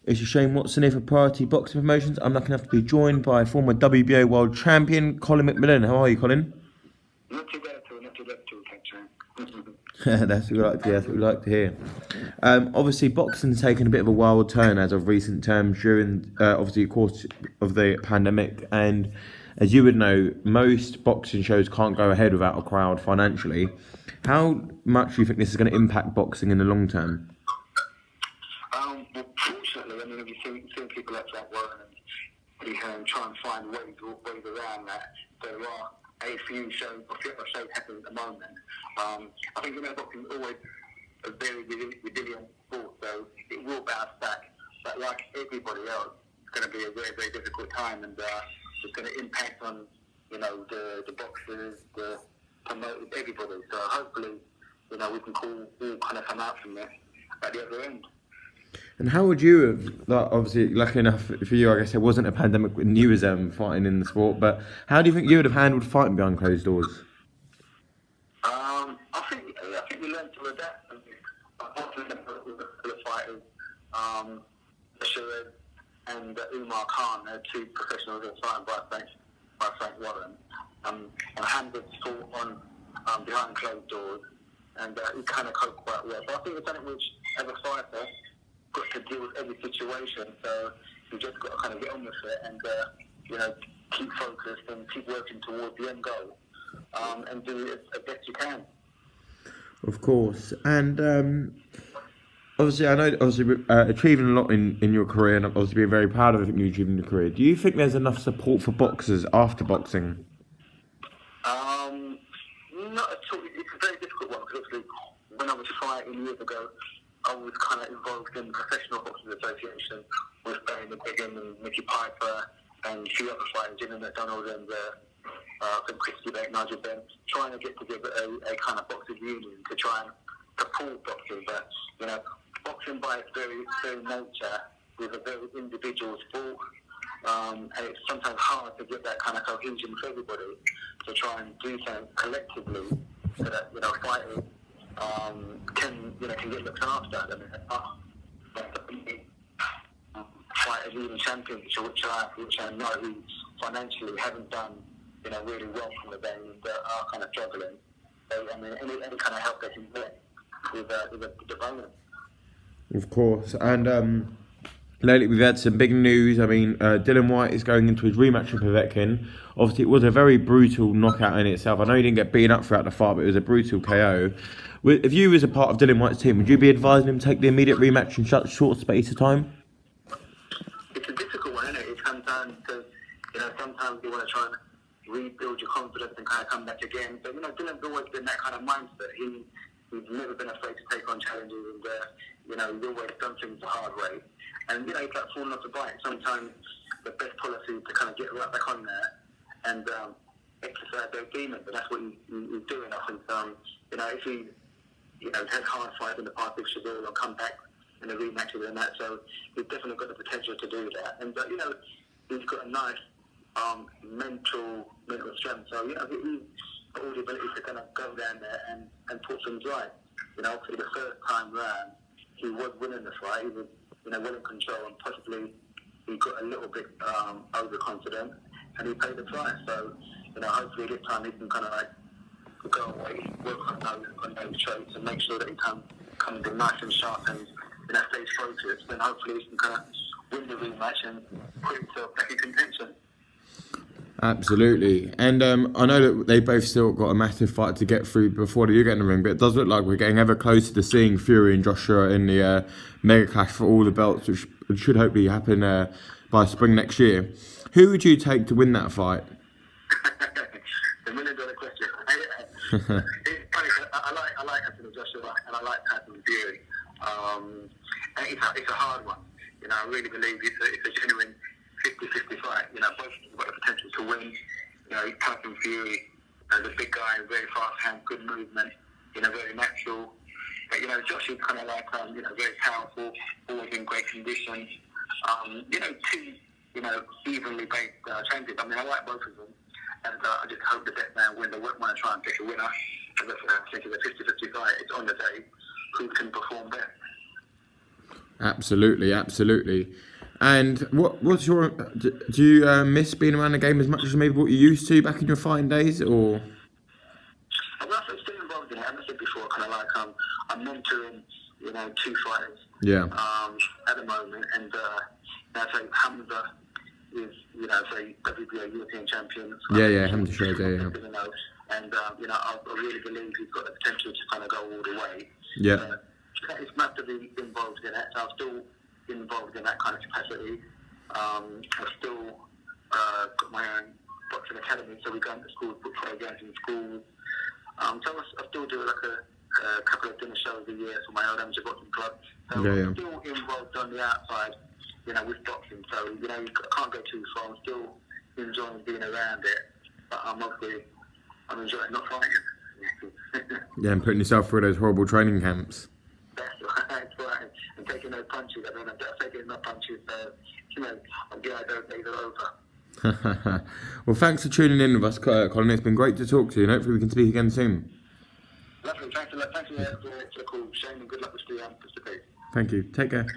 It's a shame Watson here for Priority Boxing Promotions. I'm lucky enough to be joined by former WBO World Champion Colin McMillan. How are you, Colin? Not too bad at all, thanks, man. That's what we like to hear. That's what we like to hear. Obviously, boxing's taken a bit of a wild turn as of recent terms during, obviously, of course, of the pandemic. And as you would know, most boxing shows can't go ahead without a crowd financially. How much do you think this is going to impact boxing in the long term? Well, fortunately, I mean, we've seen people like that work and try and find ways around that. There are a few shows happening at the moment. I think boxing is always a very resilient sport, so it will bounce back. But like everybody else, it's going to be a very, very difficult time, and it's going to impact on the boxers, the promoters, everybody. So hopefully, we can all kind of come out from this at the other end. And how would you have, obviously, lucky enough for you, I guess there wasn't a pandemic when you was fighting in the sport, but how do you think you would have handled fighting behind closed doors? I think we learned to adapt. The fighters, Bashir and Umar Khan, two professionals that fighting by Frank Warren, and handled sport on behind closed doors, and he kind of coped quite well. So I think it's something which, as a fighter, got to deal with every situation, so you just got to kind of get on with it and keep focused and keep working towards the end goal, and do it as best you can. Of course, and obviously I know achieving a lot in your career, and obviously being very proud of everything you achieved in your career. Do you think there's enough support for boxers after boxing? Not at all. It's a very difficult one because obviously when I was fighting years ago, I was kind of involved in the Professional Boxing Association with Barry McGuigan and Mickey Piper and a few other fighters, Jimmy McDonald and Christy Beck, Nigel Benn, trying to get together a kind of boxing union to try and support boxing. But, boxing by its very, very nature is a very individual sport, and it's sometimes hard to get that kind of cohesion for everybody to try and do something collectively so that, fighters can get looked after. I mean, fighters, even champions, which I know who financially haven't done, really well from the game and are kind of struggling. So, I mean, any kind of help they can get with a bonus. Of course, and lately we've had some big news. I mean, Dillian Whyte is going into his rematch with Povetkin. Obviously, it was a very brutal knockout in itself. I know he didn't get beaten up throughout the fight, but it was a brutal KO. If you was a part of Dillian Whyte's team, would you be advising him to take the immediate rematch in such a short space of time? It's a difficult one, isn't it? It comes down to, sometimes you want to try and rebuild your confidence and kind of come back again. But, Dillian's always been that kind of mindset. He's never been afraid to take on challenges and, he's always done things the hard way. And, it's like falling off the bike. Sometimes the best policy is to kind of get right back on there and exercise those demons. And that's what he's doing. I think, if he, had hard fights in the past, he should be able to come back in a rematch and that. So he's definitely got the potential to do that. And, he's got a nice mental strength. So, he's got all the ability to kind of go down there and put things right. For the first time round, he was winning the fight. He was, well in control, and possibly he got a little bit overconfident, and he paid the price. So, hopefully this time he can kind of go away, work on those traits, and make sure that he comes in nice and sharp and stays focused. Then hopefully he can kind of win the rematch and put himself back in contention. Absolutely, and I know that they both still got a massive fight to get through before they get in the ring, but it does look like we're getting ever closer to seeing Fury and Joshua in the mega clash for all the belts, which should hopefully happen by spring next year. Who would you take to win that fight? The $1 million question. It's funny, I like Anthony Joshua and I like Tyson Fury. And it's a hard one. I really believe it's a genuine 50-50 fight. Both have got the potential to win. Tyson Fury, the big guy, very fast hand, good movement, very natural. But, Joshua's kind of like, very powerful, always in great condition. Two, evenly based champions. I mean, I like both of them. And I just hope the best man win. I wouldn't want to try and pick a winner. As I think it's a 50-50 fight. It's on the day who can perform best. Absolutely, absolutely. And what's your? Do you miss being around the game as much as maybe what you used to back in your fighting days, or? I'm also still involved in it. As I said before, kind of like I'm mentoring, you know, 2 fighters Yeah. at the moment, and so Hamza is, you know, say WBO European champion. Yeah, Hamza shows, yeah. You know, and you know, I really believe he's got the potential to kind of go all the way. Yeah. He's massively involved in it. So I'm still involved in that kind of capacity. I've still got my own boxing academy, so we go into schools, book programs in schools. So I still do like a couple of dinner shows a year for my old amateur boxing club. So I'm still involved on the outside, you know, with boxing. So, you know, I can't go too far. I'm still enjoying being around it, but I'm enjoying not fighting. Yeah, and putting yourself through those horrible training camps. That's right. And taking no punches. I mean, I'm taking no punches. So, you know, I'm glad those days are over. Well, thanks for tuning in with us, Colin. It's been great to talk to you, and hopefully we can speak again soon. Lovely. Thanks for the call, Shane, and good luck with the Pacific. Thank you. Take care.